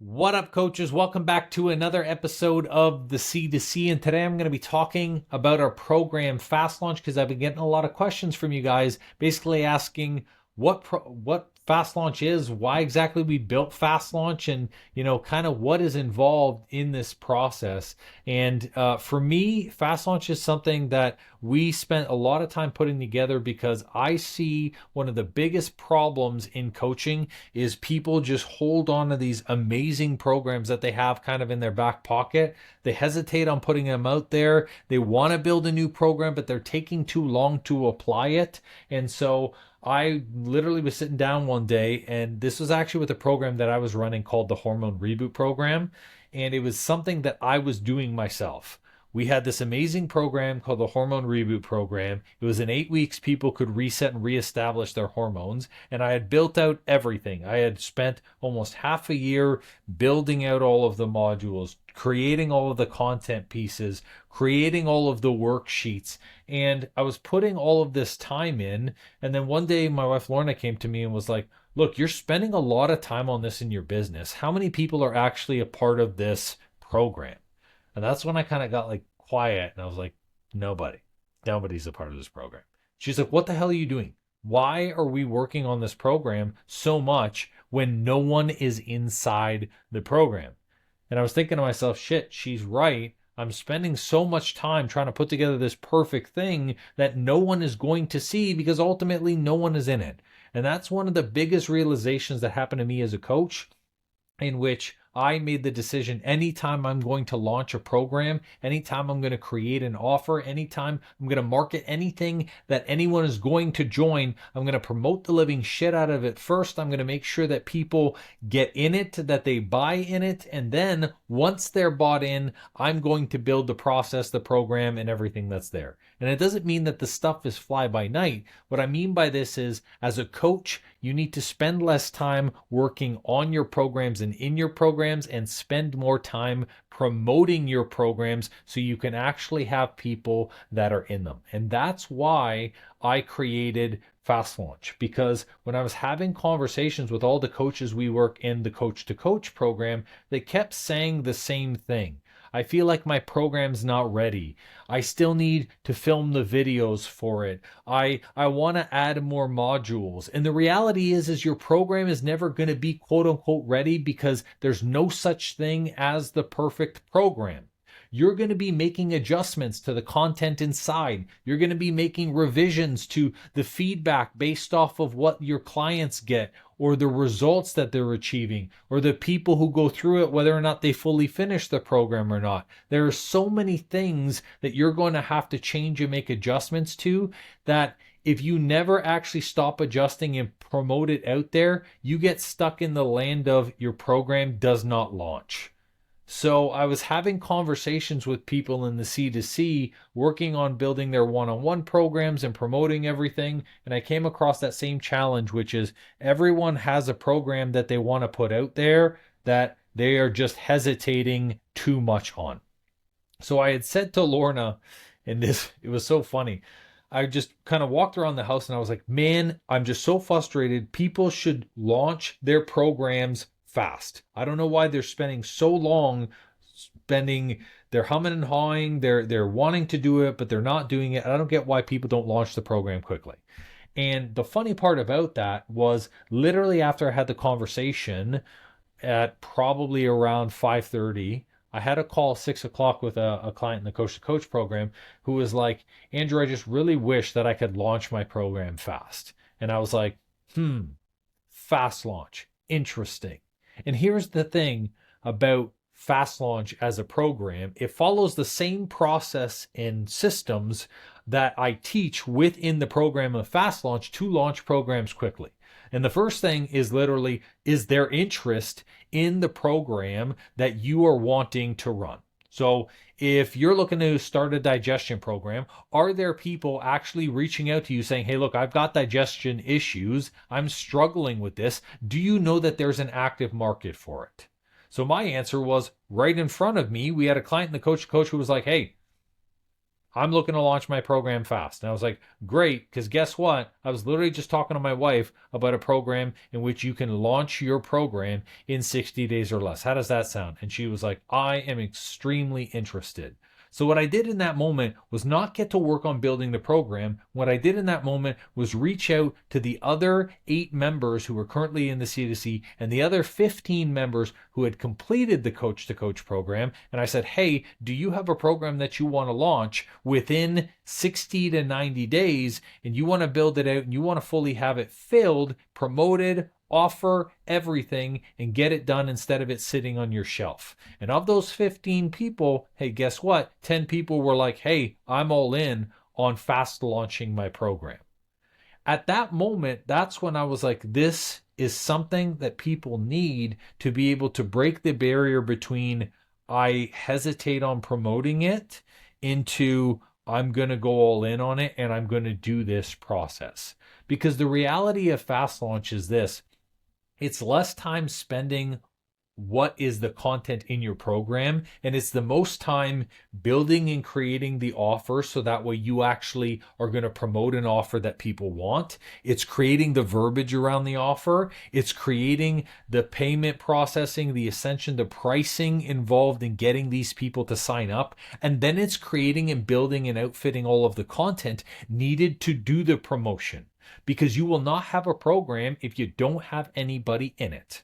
What up, coaches? Welcome back to another episode of the C2C. And today I'm going to be talking about our program Fast Launch because I've been getting a lot of questions from you guys basically asking what Fast Launch is, why exactly we built Fast Launch, and kind of what is involved in this process. And for me, Fast Launch is something that we spent a lot of time putting together because I see one of the biggest problems in coaching is people just hold on to these amazing programs that they have kind of in their back pocket. They hesitate on putting them out there. They want to build a new program, but they're taking too long to apply it. And so I literally was sitting down one day, and this was actually with a program that I was running called the Hormone Reboot program. And it was something that I was doing myself. We had this amazing program called the Hormone Reboot program. It was in 8 weeks, people could reset and reestablish their hormones. And I had built out everything. I had spent almost half a year building out all of the modules, creating all of the content pieces, creating all of the worksheets. And I was putting all of this time in. And then one day my wife Lorna came to me and was like, look, you're spending a lot of time on this in your business. How many people are actually a part of this program? And that's when I kind of got like quiet and I was like, nobody's a part of this program. She's like, what the hell are you doing? Why are we working on this program so much when no one is inside the program? And I was thinking to myself, shit, she's right. I'm spending so much time trying to put together this perfect thing that no one is going to see because ultimately no one is in it. And that's one of the biggest realizations that happened to me as a coach, in which I made the decision anytime I'm going to launch a program, anytime I'm going to create an offer, anytime I'm going to market anything that anyone is going to join, I'm going to promote the living shit out of it first. I'm going to make sure that people get in it, that they buy in it. And then once they're bought in, I'm going to build the process, the program, and everything that's there. And it doesn't mean that the stuff is fly by night. What I mean by this is, as a coach, you need to spend less time working on your programs and in your programs and spend more time promoting your programs so you can actually have people that are in them. And that's why I created Fast Launch, because when I was having conversations with all the coaches we work in the Coach to Coach program, they kept saying the same thing. I feel like my program's not ready. I still need to film the videos for it. I want to add more modules. And the reality is your program is never going to be quote unquote ready because there's no such thing as the perfect program. You're going to be making adjustments to the content inside. You're going to be making revisions to the feedback based off of what your clients get or the results that they're achieving or the people who go through it, whether or not they fully finish the program or not. There are so many things that you're going to have to change and make adjustments to that if you never actually stop adjusting and promote it out there, you get stuck in the land of your program does not launch. So I was having conversations with people in the C2C working on building their one-on-one programs and promoting everything. And I came across that same challenge, which is everyone has a program that they want to put out there that they are just hesitating too much on. So I had said to Lorna, and it was so funny. I just kind of walked around the house and I was like, man, I'm just so frustrated. People should launch their programs fast. I don't know why they're spending so long they're humming and hawing, they're wanting to do it, but they're not doing it. I don't get why people don't launch the program quickly. And the funny part about that was literally after I had the conversation at probably around 5:30, I had a call 6 o'clock with a client in the Coach to Coach program who was like, Andrew, I just really wish that I could launch my program fast. And I was like, fast launch. Interesting. And here's the thing about Fast Launch as a program. It follows the same process and systems that I teach within the program of Fast Launch to launch programs quickly. And the first thing is literally, is there interest in the program that you are wanting to run? So if you're looking to start a digestion program, are there people actually reaching out to you saying, hey, look, I've got digestion issues. I'm struggling with this. Do you know that there's an active market for it? So my answer was right in front of me. We had a client in the Coach to Coach who was like, hey, I'm looking to launch my program fast. And I was like, great, because guess what? I was literally just talking to my wife about a program in which you can launch your program in 60 days or less. How does that sound? And she was like, I am extremely interested. So what I did in that moment was not get to work on building the program. What I did in that moment was reach out to the other 8 members who were currently in the C2C and the other 15 members who had completed the coach to coach program. And I said, hey, do you have a program that you want to launch within 60 to 90 days and you want to build it out and you want to fully have it filled, promoted, offer everything, and get it done instead of it sitting on your shelf? And of those 15 people, hey, guess what? 10 people were like, hey, I'm all in on fast launching my program. At that moment, that's when I was like, this is something that people need to be able to break the barrier between I hesitate on promoting it into I'm going to go all in on it and I'm going to do this process. Because the reality of fast launch is this: it's less time spending what is the content in your program, and it's the most time building and creating the offer so that way you actually are going to promote an offer that people want. It's creating the verbiage around the offer. It's creating the payment processing, the ascension, the pricing involved in getting these people to sign up. And then it's creating and building and outfitting all of the content needed to do the promotion, because you will not have a program if you don't have anybody in it.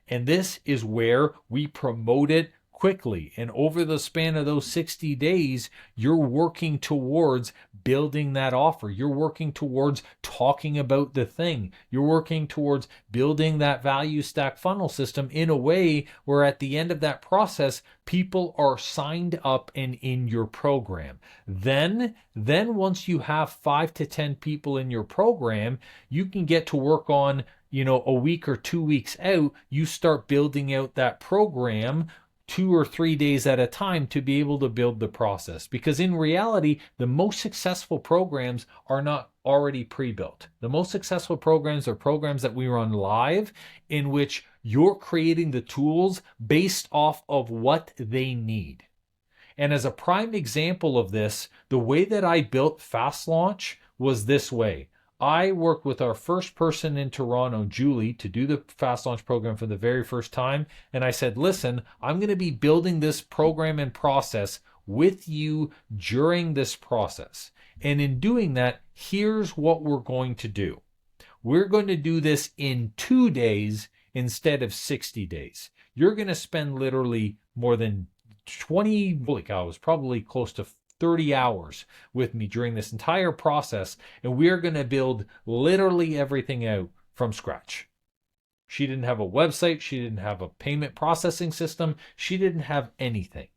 And this is where we promote it quickly. And over the span of those 60 days, you're working towards building that offer. You're working towards talking about the thing. You're working towards building that value stack funnel system in a way where at the end of that process, people are signed up and in your program. Then once you have 5 to 10 people in your program, you can get to work on, a week or 2 weeks out, you start building out that program 2 or 3 days at a time to be able to build the process. Because in reality, the most successful programs are not already pre-built. The most successful programs are programs that we run live, in which you're creating the tools based off of what they need. And as a prime example of this, the way that I built FastLaunch was this way. I worked with our first person in Toronto, Julie, to do the Fast Launch program for the very first time. And I said, listen, I'm going to be building this program and process with you during this process. And in doing that, here's what we're going to do. We're going to do this in 2 days instead of 60 days. You're going to spend literally more than 20, I was probably close to 30 hours with me during this entire process, and we are going to build literally everything out from scratch. She didn't have a website. She didn't have a payment processing system. She didn't have anything.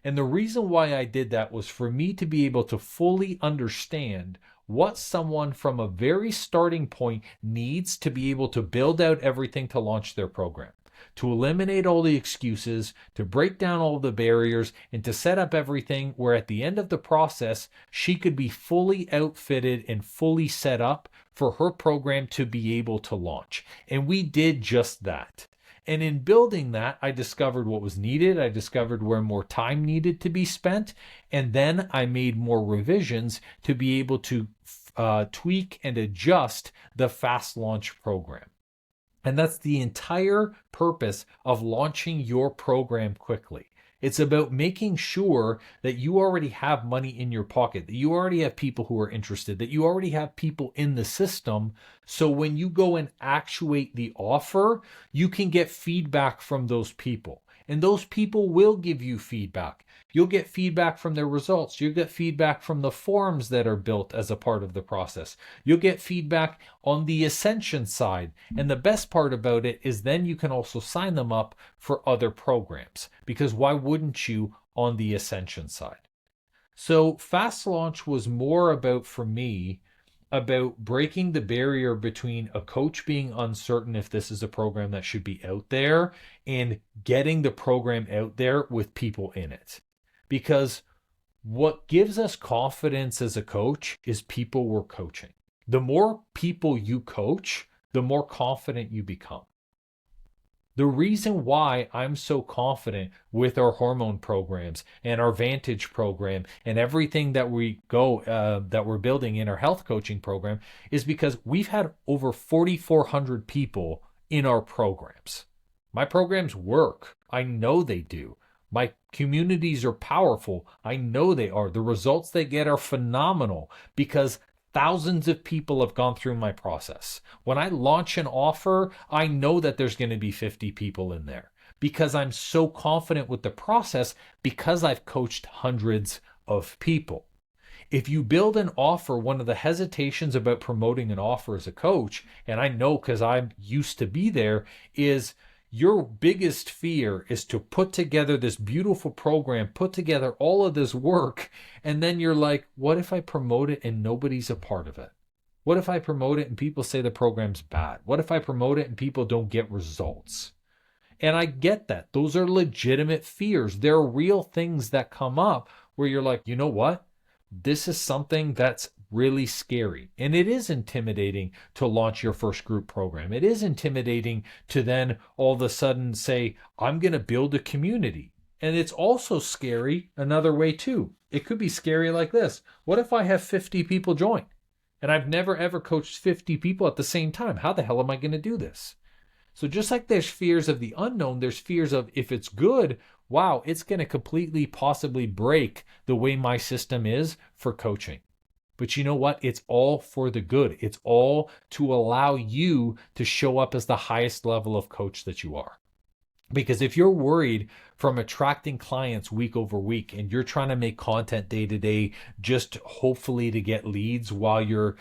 And the reason why I did that was for me to be able to fully understand what someone from a very starting point needs to be able to build out everything to launch their program, to eliminate all the excuses, to break down all the barriers, and to set up everything where at the end of the process, she could be fully outfitted and fully set up for her program to be able to launch. And we did just that. And in building that, I discovered what was needed. I discovered where more time needed to be spent. And then I made more revisions to be able to tweak and adjust the Fast Launch program. And that's the entire purpose of launching your program quickly. It's about making sure that you already have money in your pocket, that you already have people who are interested, that you already have people in the system. So when you go and actuate the offer, you can get feedback from those people. And those people will give you feedback. You'll get feedback from their results. You'll get feedback from the forms that are built as a part of the process. You'll get feedback on the Ascension side. And the best part about it is then you can also sign them up for other programs. Because why wouldn't you on the Ascension side? So Fast Launch was more about, for me, about breaking the barrier between a coach being uncertain if this is a program that should be out there and getting the program out there with people in it. Because what gives us confidence as a coach is people we're coaching. The more people you coach, the more confident you become. The reason why I'm so confident with our hormone programs and our Vantage program and everything that that we're building in our health coaching program is because we've had over 4,400 people in our programs. My programs work. I know they do. My communities are powerful. I know they are. The results they get are phenomenal because thousands of people have gone through my process. When I launch an offer, I know that there's going to be 50 people in there because I'm so confident with the process because I've coached hundreds of people. If you build an offer, one of the hesitations about promoting an offer as a coach, and I know because I'm used to be there, is your biggest fear is to put together this beautiful program, put together all of this work, and then you're like, what if I promote it and nobody's a part of it? What if I promote it and people say the program's bad? What if I promote it and people don't get results? And I get that. Those are legitimate fears. They're real things that come up where you're like, you know what? This is something that's really scary. And it is intimidating to launch your first group program. It is intimidating to then all of a sudden say, I'm going to build a community. And it's also scary another way too. It could be scary like this. What if I have 50 people join? And I've never ever coached 50 people at the same time. How the hell am I going to do this? So just like there's fears of the unknown, there's fears of if it's good, wow, it's going to completely possibly break the way my system is for coaching. But you know what? It's all for the good. It's all to allow you to show up as the highest level of coach that you are. Because if you're worried from attracting clients week over week and you're trying to make content day to day, just hopefully to get leads while your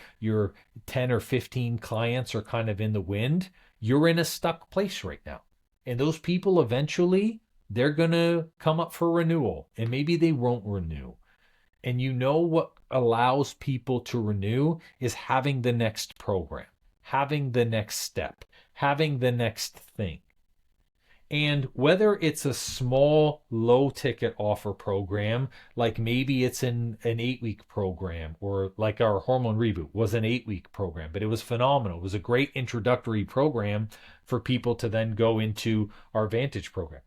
10 or 15 clients are kind of in the wind, you're in a stuck place right now. And those people eventually, they're going to come up for renewal and maybe they won't renew. And you know what allows people to renew is having the next program, having the next step, having the next thing. And whether it's a small, low ticket offer program, like maybe it's an 8-week program, or like our Hormone Reboot was an 8-week program, but it was phenomenal. It was a great introductory program for people to then go into our Vantage program.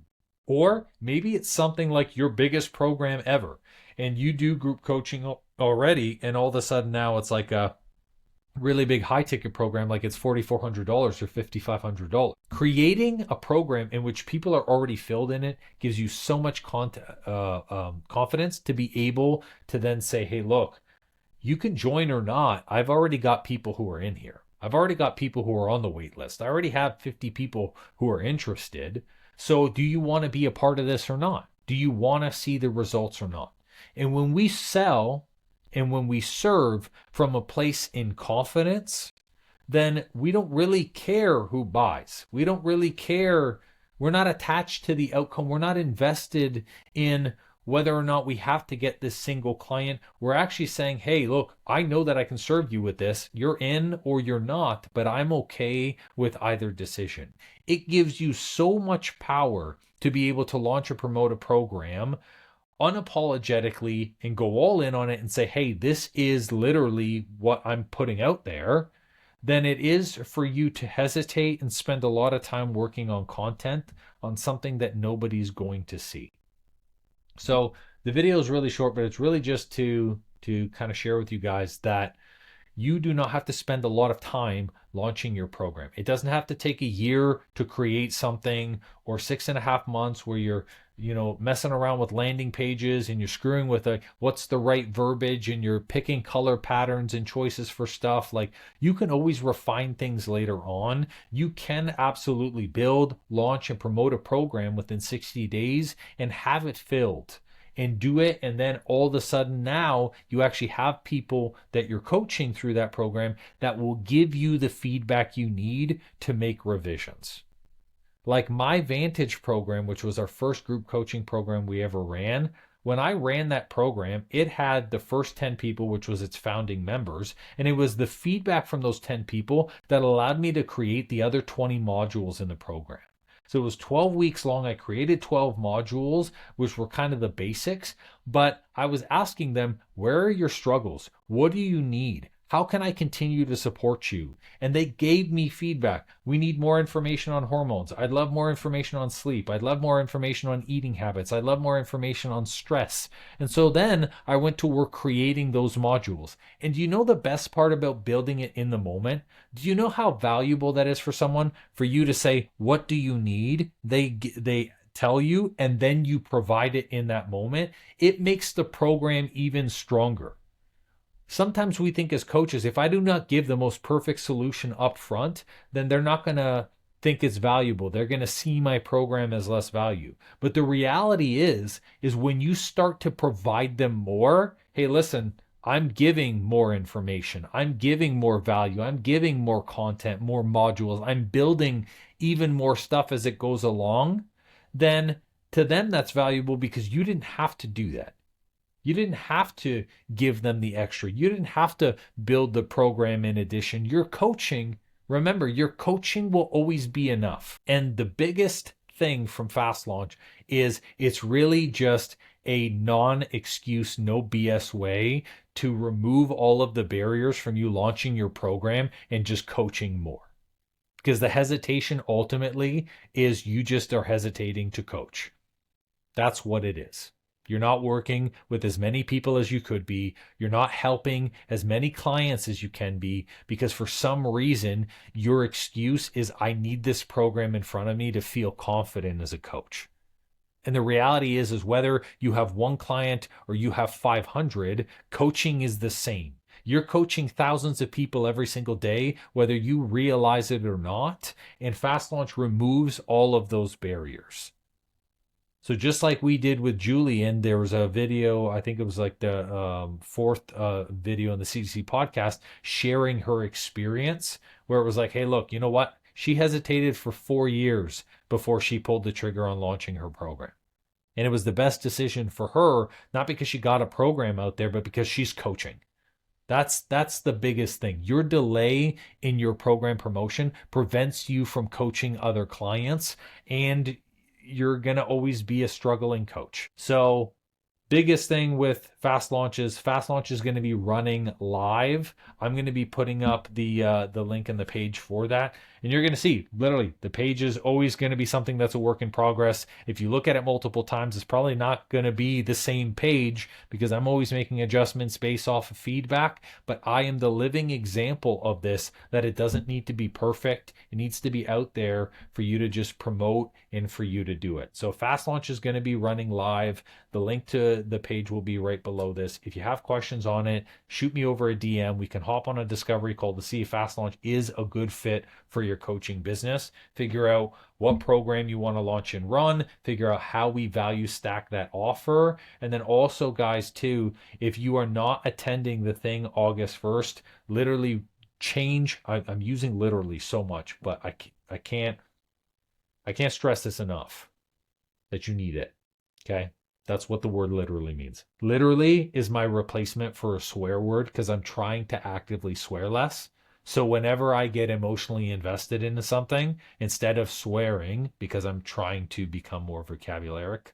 Or maybe it's something like your biggest program ever, and you do group coaching already, and all of a sudden now it's like a really big high ticket program, like it's $4,400 or $5,500. Creating a program in which people are already filled in it gives you so much confidence to be able to then say, hey, look, you can join or not. I've already got people who are in here. I've already got people who are on the wait list. I already have 50 people who are interested. So do you want to be a part of this or not? Do you want to see the results or not? And when we sell and when we serve from a place in confidence, then we don't really care who buys. We don't really care. We're not attached to the outcome. We're not invested in whether or not we have to get this single client. We're actually saying, hey, look, I know that I can serve you with this. You're in or you're not, but I'm okay with either decision. It gives you so much power to be able to launch or promote a program unapologetically and go all in on it and say, hey, this is literally what I'm putting out there, than it is for you to hesitate and spend a lot of time working on content on something that nobody's going to see. So the video is really short, but it's really just to kind of share with you guys that you do not have to spend a lot of time launching your program. It doesn't have to take a year to create something, or 6.5 months where you're messing around with landing pages and you're screwing with what's the right verbiage and you're picking color patterns and choices for stuff. Like, you can always refine things later on. You can absolutely build, launch, and promote a program within 60 days and have it filled and do it. And then all of a sudden now you actually have people that you're coaching through that program that will give you the feedback you need to make revisions. Like my Vantage program, which was our first group coaching program we ever ran, when I ran that program, it had the first 10 people, which was its founding members, and it was the feedback from those 10 people that allowed me to create the other 20 modules in the program. So it was 12 weeks long. I created 12 modules, which were kind of the basics, but I was asking them, where are your struggles? What do you need? How can I continue to support you? And they gave me feedback. We need more information on hormones. I'd love more information on sleep. I'd love more information on eating habits. I'd love more information on stress. And so then I went to work creating those modules. And do you know the best part about building it in the moment? Do you know how valuable that is for someone? For you to say, what do you need? They tell you, and then you provide it in that moment. It makes the program even stronger. Sometimes we think as coaches, if I do not give the most perfect solution up front, then they're not going to think it's valuable. They're going to see my program as less value. But the reality is when you start to provide them more, hey, listen, I'm giving more information. I'm giving more value. I'm giving more content, more modules. I'm building even more stuff as it goes along. Then to them, that's valuable because you didn't have to do that. You didn't have to give them the extra. You didn't have to build the program in addition. Your coaching, remember, your coaching will always be enough. And the biggest thing from Fast Launch is it's really just a non-excuse, no BS way to remove all of the barriers from you launching your program and just coaching more. Because the hesitation ultimately is you just are hesitating to coach. That's what it is. You're not working with as many people as you could be. You're not helping as many clients as you can be because for some reason, your excuse is I need this program in front of me to feel confident as a coach. And the reality is whether you have one client or you have 500, coaching is the same. You're coaching thousands of people every single day, whether you realize it or not. And Fast Launch removes all of those barriers. So just like we did with Julian, there was a video, I think it was like the fourth video in the CDC podcast, sharing her experience where it was like, hey, look, you know what? She hesitated for 4 years before she pulled the trigger on launching her program. And it was the best decision for her, not because she got a program out there, but because she's coaching. That's the biggest thing. Your delay in your program promotion prevents you from coaching other clients, and you're going to always be a struggling coach. So biggest thing with Fast Launch is going to be running live. I'm going to be putting up the link in the page for that. And you're going to see, literally, the page is always going to be something that's a work in progress. If you look at it multiple times, it's probably not going to be the same page because I'm always making adjustments based off of feedback. But I am the living example of this, that it doesn't need to be perfect. It needs to be out there for you to just promote and for you to do it. So Fast Launch is going to be running live. The link to the page will be right below this. If you have questions on it, shoot me over a DM. We can hop on a discovery call to see if Fast Launch is a good fit for your coaching business. Figure out what program you want to launch and run. Figure out how we value stack that offer. And then also, guys, too, if you are not attending the thing August 1st, literally change. I'm using literally so much, but I can't stress this enough that you need it. Okay. That's what the word literally means. Literally is my replacement for a swear word because I'm trying to actively swear less. So whenever I get emotionally invested into something, instead of swearing, because I'm trying to become more vocabularic,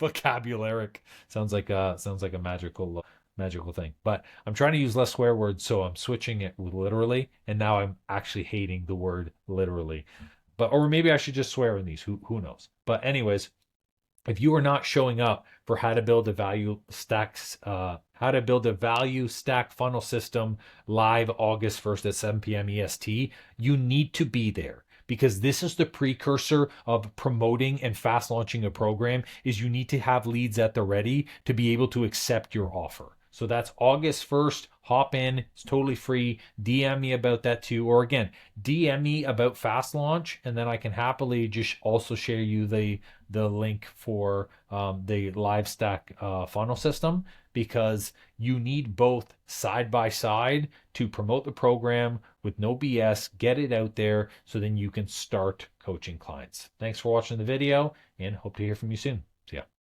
vocabularic sounds like a magical thing. But I'm trying to use less swear words, so I'm switching it with literally, and now I'm actually hating the word literally. But or maybe I should just swear in these. Who knows? But anyways, if you are not showing up for how to build a value stack funnel system live August 1st at 7 p.m. EST, you need to be there because this is the precursor of promoting and fast launching a program is you need to have leads at the ready to be able to accept your offer. So that's August 1st. Hop in. It's totally free. DM me about that too. Or again, DM me about Fast Launch, and then I can happily just also share you the link for the live stack funnel system because you need both side by side to promote the program with no BS, get it out there so then you can start coaching clients. Thanks for watching the video and hope to hear from you soon. See ya.